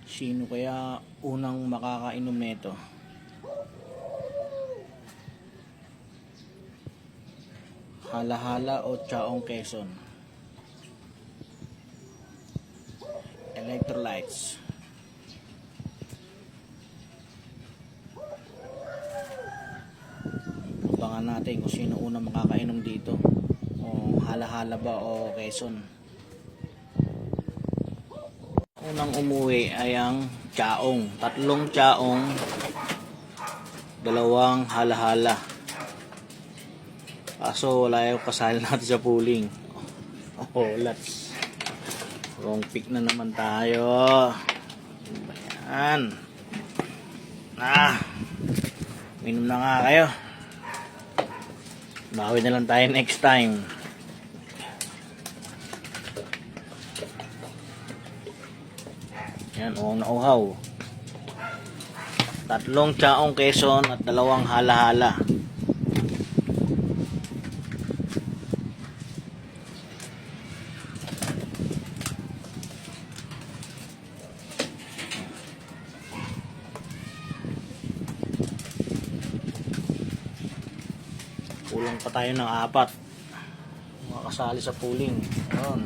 Sino kaya unang makakainom nito? Hala-hala o Chaong Quezon? Electrolytes. Abangan natin kung sino unang makakainom dito. O hala-hala ba o Quezon? Unang umuwi ay ang Chaong. 3 Chaong, 2 hala-hala. Kaso wala yung kasali natin sa pooling. Oh, let's. Wrong pick na naman tayo. Ayan. Minom na nga kayo. Bawi na lang tayo next time. Yan, nauhaw. 3 Chaong Quezon at 2 hala-hala. Kulang pa tayo ng 4 makakasali sa pooling. Ayun.